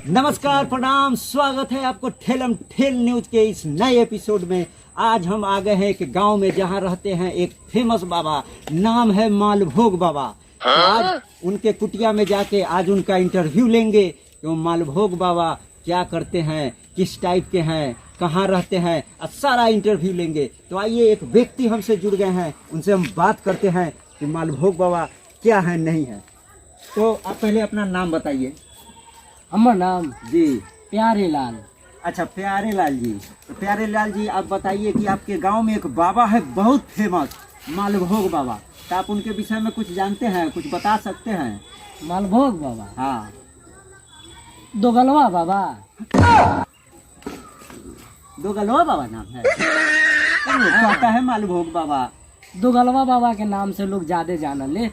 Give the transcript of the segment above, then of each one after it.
नमस्कार, प्रणाम, स्वागत है आपको ठेलम ठेल न्यूज के इस नए एपिसोड में। आज हम आ गए हैं एक गांव में जहां रहते हैं एक फेमस बाबा, नाम है मालभोग बाबा। तो आज उनके कुटिया में जाके आज उनका इंटरव्यू लेंगे कि वो मालभोग बाबा क्या करते हैं, किस टाइप के हैं, कहाँ रहते हैं, और सारा इंटरव्यू लेंगे। तो आइए, एक व्यक्ति हमसे जुड़ गए हैं, उनसे हम बात करते हैं कि मालभोग बाबा क्या है नहीं है। तो आप पहले अपना नाम बताइए। हमार नाम जी प्यारे लाल। अच्छा, प्यारे लाल जी। तो प्यारे लाल जी, आप बताइए कि आपके गांव में एक बाबा है बहुत फेमस, मालभोग बाबा। तो आप उनके विषय में कुछ जानते हैं, कुछ बता सकते हैं? मालभोग बाबा, हाँ, दोगलवा बाबा। दोगलवा बाबा नाम है। कहता है मालभोग बाबा। दोगलवा बाबा के नाम से लोग ज्यादा जानल ले।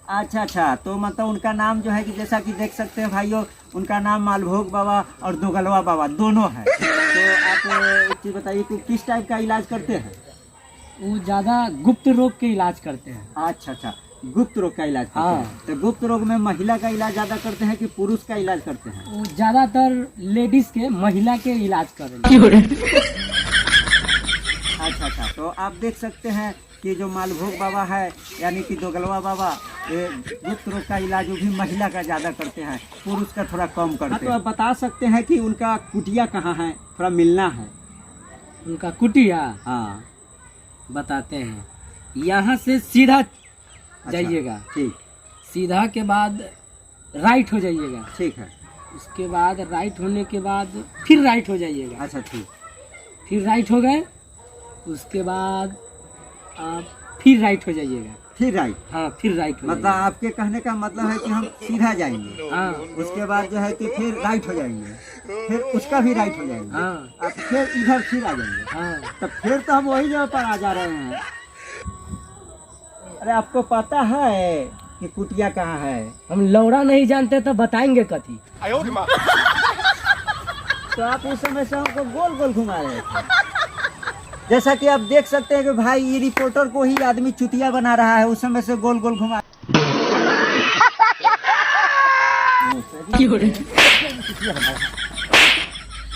अच्छा अच्छा, तो मतलब उनका नाम जो है कि जैसा कि देख सकते हैं भाइयों, उनका नाम मालभोग बाबा और दोगलवा बाबा दोनों है। तो आप एक चीज बताइए कि किस टाइप का इलाज करते हैं? वो ज्यादा गुप्त रोग के इलाज करते हैं। अच्छा अच्छा, गुप्त रोग का इलाज करते हाँ। हैं। तो गुप्त रोग में महिला का इलाज ज्यादा करते हैं कि पुरुष का इलाज करते हैं? वो ज्यादातर लेडीज के, महिला के इलाज करेंगे। अच्छा अच्छा, तो आप देख सकते हैं कि जो मालभोग बाबा है यानी कि दोगलवा बाबा, ये गुप्त रोग का इलाज वो भी महिला का ज़्यादा करते हैं, पुरुष का थोड़ा कम करते हैं। तो आप बता सकते हैं कि उनका कुटिया कहाँ है, थोड़ा मिलना है। उनका कुटिया हाँ, बताते हैं। यहाँ से सीधा जाइएगा, ठीक, सीधा के बाद राइट हो जाइएगा। ठीक है। उसके बाद राइट होने के बाद फिर राइट हो जाइएगा। अच्छा ठीक, फिर राइट हो गए, उसके बाद आप फिर राइट हो जाइएगा। फिर राइट। हाँ, फिर राइट हो मतलब जाइएगा। आपके कहने का मतलब है कि हम सीधा जाएंगे, हाँ उसके बाद जो है कि फिर राइट हो जाएंगे, फिर उसका भी राइट हो जाएंगे, हाँ अब फिर इधर फिर आ जाएंगे। हाँ। तो फिर तो हम वही जगह पर आ जा रहे हैं। अरे आपको पता है कि कुटिया कहाँ है? हम लौड़ा नहीं जानते तो बताएंगे कथी। तो आप उस समय से हमको गोल गोल घुमा रहे थे। जैसा कि आप देख सकते हैं कि भाई ये रिपोर्टर को ही आदमी चुतिया बना रहा है, उस समय से गोल गोल घुमा।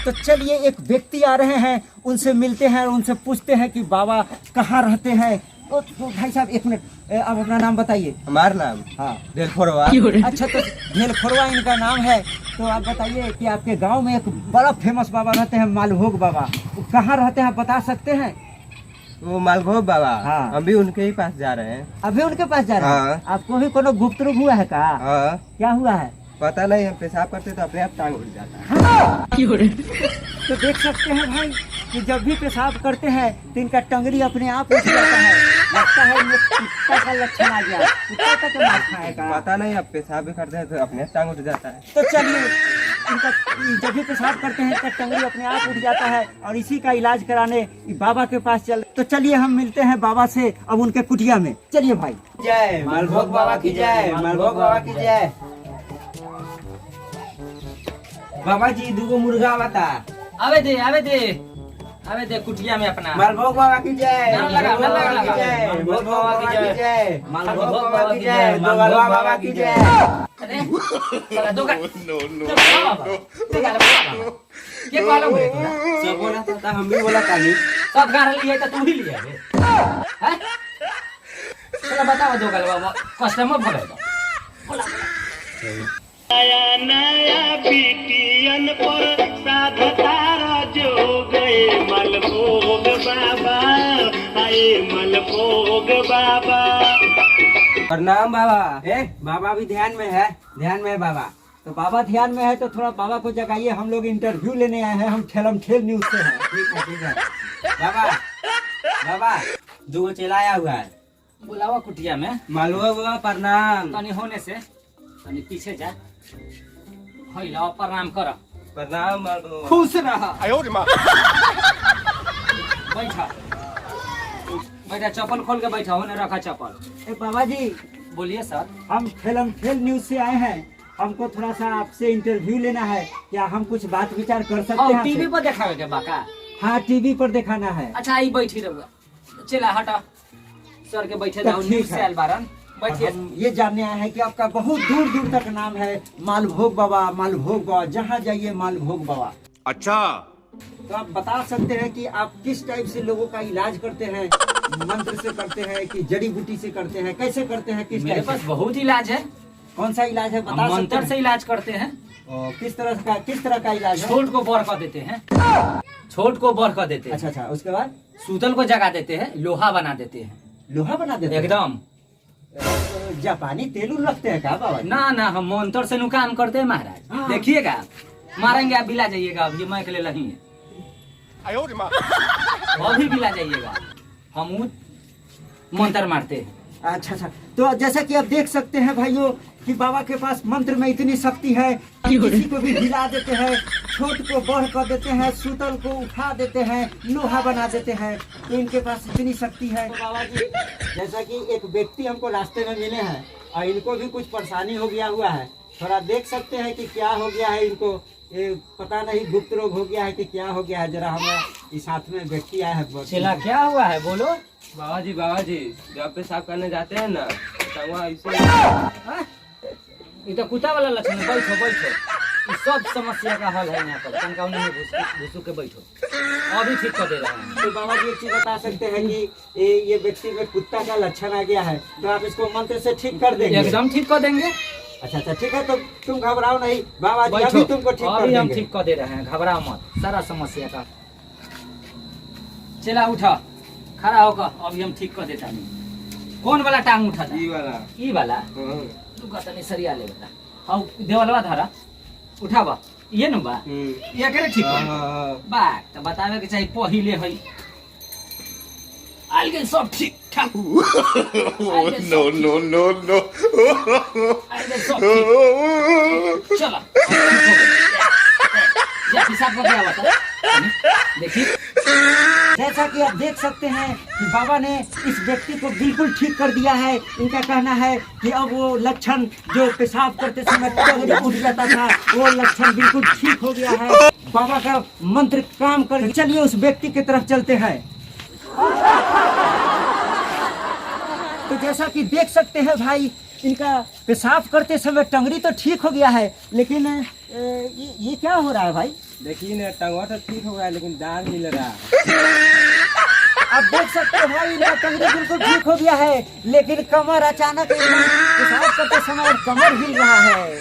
तो चलिए, एक व्यक्ति आ रहे हैं, उनसे मिलते हैं और उनसे पूछते हैं कि बाबा कहाँ रहते हैं। तो भाई साहब एक मिनट, आप अपना नाम बताइए। हमारा नाम हाँ, ढेलखोरवा। अच्छा, तो ढेलखोरवा इनका नाम है। तो आप बताइए कि आपके गांव में एक बड़ा फेमस बाबा रहते हैं, मालभोग बाबा, वो कहाँ रहते हैं, आप बता सकते हैं? वो मालभोग बाबा। हाँ। हम भी उनके ही पास जा रहे हैं। अभी उनके पास जा रहे हैं? हाँ। आपको भी कोनो गुप्त रोग हुआ है का? हाँ, क्या हुआ है? पता नहीं, हम पेशाब करते तो अपने आप टांग उठ जाता है। तो देख सकते हैं भाई कि जब भी पेशाब करते हैं तो इनका टंगड़ी अपने आप उठ जाता है। लगता है ये कुत्ता का लक्षण आ गया, कुत्ता तक मार खाएगा। पता नहीं, अब पेशाब भी करते हैं तो अपने आप टांग उठ जाता है। तो चलिए, इनका जब भी पेशाब करते हैं इनका टंगड़ी अपने आप उठ जाता है और इसी का इलाज कराने बाबा के पास चल। तो चलिए, हम मिलते हैं बाबा से अब उनके कुटिया में। चलिए भाई। जय मालभोग बाबा की जय, मालभोग बाबा की जय। बाबा जी, दूगो मुर्गा बता। आवे दे कुटिया में अपना। मालभोग बाबा की जय, नाम लगा, नाम लगा, मालभोग बाबा की जय, मालभोग मालभोग बाबा बाबा की की जय, जय, मालभोग मालभोग बाबा बाबा की की जय, जय, दोगलवा बाबा की जय। अरे साला दोगा के कहलो रे तोरा? सब बोला था, हम भी बोला काली। सब गार लिए त तू ही लिए रे। हैं? चलो बताओ दोगल बाबा, कस्टमर भरे दो। नया नया बिटियन पर साधतारा जो गए मलभोग बाबा, आए मलभोग बाबा। प्रणाम बाबा। बाबा भी ध्यान में है, ध्यान में है बाबा। तो बाबा ध्यान में है तो थोड़ा बाबा को जगाइए, हम लोग इंटरव्यू लेने आए हैं, हम ठेलम ठेल न्यूज से हैं। ठीक है, ठीक है। बाबा, बाबा, दूगो चेला आया हुआ है। बुलावा कुटिया में। मालभोग बाबा प्रणाम। तनी होने से तनी पीछे जा। होई लाओ, प्रणाम कर। प्रणाम मालभोग। खुश रह। बैठा बैठा, चप्पल खोल के बैठा, होने रखा चप्पल। ए बाबा जी, बोलिए सर। हम ठेलम ठेल न्यूज से आए हैं, हमको थोड़ा सा आपसे इंटरव्यू लेना है। क्या हम कुछ बात विचार कर सकते हैं? टीवी पर देखावे के बाका। हाँ, टीवी पर दिखाना है। अच्छा, आई बैठी रहुआ। चला हटा, सर के बैठे तो जाओ, ठीक न्यूज से है। आयल बारन। बैठिए। हम ये जानने आए हैं कि आपका बहुत दूर दूर तक नाम है मालभोग बाबा, जहाँ जाइए मालभोग बाबा। अच्छा, तो आप बता सकते हैं कि आप किस टाइप से लोगों का इलाज करते हैं? मंत्र से करते हैं कि जड़ी बूटी से करते हैं, कैसे करते हैं? किस मेरे टाइप पास से? बहुत इलाज है। कौन सा इलाज है हम बता सकते मंत्र हैं? से इलाज करते हैं। और किस तरह का इलाज है? छोट को बर कर देते हैं, छोट को बर कर देते हैं। अच्छा, उसके बाद सूतल को जगा देते हैं, लोहा बना देते हैं लोहा बना देते हैं? एकदम। जापानी तेल उल रखते हैं क्या बाबा जी? ना ना, हम मंत्र से नु काम करते हैं महाराज। हाँ। देखिएगा, मारेंगे आप बिला जाइएगा। अब ये मैं के लिए नहीं है, अभी बिला जाइएगा। हम मंत्र मारते हैं। अच्छा, तो जैसा कि आप देख सकते हैं भाइयों कि बाबा के पास मंत्र में इतनी शक्ति है कि किसी को भी हिला देते हैं, छोट को बढ़ कर देते हैं, सूतल को उठा देते हैं, लोहा बना देते हैं। तो इनके पास इतनी शक्ति है। तो बाबा जी, जैसा कि एक व्यक्ति हमको रास्ते में मिले हैं और इनको भी कुछ परेशानी हो गया हुआ है, थोड़ा देख सकते हैं कि क्या हो गया है इनको। ये पता नहीं गुप्त रोग हो गया है कि क्या हो गया है। जरा हम इस साथ में व्यक्ति आया है। चला क्या हुआ है बोलो। बाबा जी जब पेशाब करने जाते हैं ना तो वहाँ ऐसे ये तो कुत्ता वाला लक्षण है। बैठो बैठो, इस सब समस्या का हल है यहाँ पर। तनका उन्हें घुसू के बैठो, अभी ठीक कर दे रहा है। तो बाबा जी एक चीज बता सकते हैं कि ये व्यक्ति में कुत्ता का लक्षण आ गया है, तो आप इसको मंत्र से ठीक कर देंगे? एकदम ठीक कर देंगे। अच्छा, ठीक है। तो तुम घबराओ नहीं बाबा जी, बैठो, अभी तुमको ठीक कर अभी हम देंगे। ठीक कर दे रहे हैं, घबराओ मत। सारा समस्या का चला उठा, खड़ा होकर अभी हम ठीक कर देता नहीं। कौन वाला टांग उठा था? ई वाला तू कहता नहीं सरिया ले बेटा। हाँ देवलवा धारा उठावा, ये न बा ये करे ठीक बा। तो बतावे के चाहिए पहिले है आल के सब ठीक ठाक। no, no, no, no. सब ठीक। चला या पिसाब को क्या बता देखिए। जैसा कि आप देख सकते हैं कि बाबा ने इस व्यक्ति को बिल्कुल ठीक कर दिया है। इनका कहना है कि अब वो लक्षण जो पेशाब करते समय टंगड़ी उठ जाता था, वो लक्षण बिल्कुल ठीक हो गया है। बाबा का मंत्र काम कर। चलिए उस व्यक्ति की तरफ चलते हैं। तो जैसा कि देख सकते हैं भाई, इनका पेशाब करते समय टंगड़ी तो ठीक हो गया है, लेकिन ये क्या हो रहा है भाई? देखिए ना, टंगवा तो ठीक हो गया लेकिन दाल मिल रहा है। आप देख सकते हैं भाई, इनका टंगड़ी बिल्कुल ठीक हो गया है, लेकिन कमर अचानक एकदम पेशाब करते समय कमर हिल रहा है।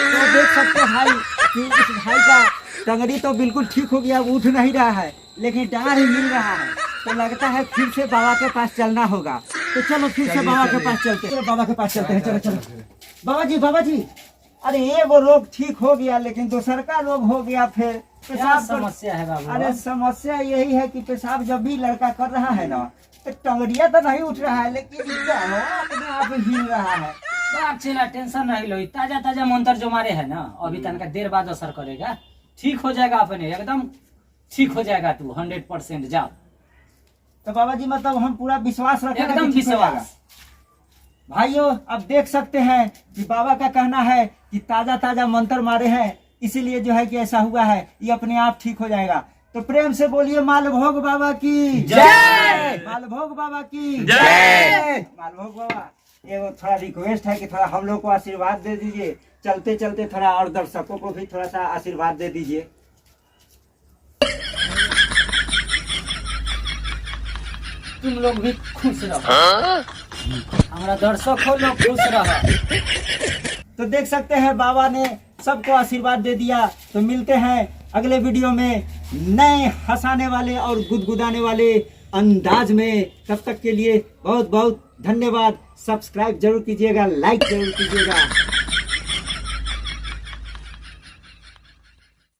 तो देख सकते हैं भाई कि इस भाई का टंगड़ी तो बिल्कुल ठीक हो गया, उठ नहीं रहा है, लेकिन डांड ही मिल रहा है। तो लगता है फिर से बाबा के पास चलना होगा। तो चलो फिर से बाबा के पास चलते हैं। बाबा के पास चलते हैं, चलो। बाबा जी, अरे ये वो रोग ठीक हो गया, लेकिन दूसर का रोग हो गया फिर। क्या पेशाब समस्या है बाबू? अरे समस्या यही है कि पेशाब जब भी लड़का कर रहा है ना, तो टंगड़िया तो नहीं उठ रहा है, लेकिन क्या है, अपने आप हिल रहा है। बाप चिला टेंशन नहीं लो। ताजा ताजा मंत्र जो मारे है ना, अभी तनका देर बाद असर करेगा। ठीक हो जाएगा अपने, एकदम ठीक हो जाएगा। तू 100% जाओ। तो बाबा जी मतलब हम पूरा विश्वास रखें, एकदम विश्वास। भाइयों आप देख सकते हैं कि बाबा का कहना है कि ताजा ताजा मंत्र मारे हैं, इसीलिए जो है कि ऐसा हुआ है। ये अपने आप ठीक हो जाएगा। तो प्रेम से बोलिए मालभोग बाबा की जय। मालभोग बाबा की जय। मालभोग बाबा, ये वो थोड़ा रिक्वेस्ट है कि थोड़ा हम लोग को आशीर्वाद दे दीजिए। चलते चलते थोड़ा और दर्शकों को भी थोड़ा सा आशीर्वाद दे दीजिए। तुम लोग भी खुश रहो, हमारा दर्शक लोग खुश रहो। तो देख सकते हैं बाबा ने सबको आशीर्वाद दे दिया। तो मिलते हैं अगले वीडियो में नए हंसाने वाले और गुदगुदाने वाले अंदाज में। तब तक के लिए बहुत बहुत धन्यवाद। सब्सक्राइब जरूर कीजिएगा, लाइक जरूर कीजिएगा।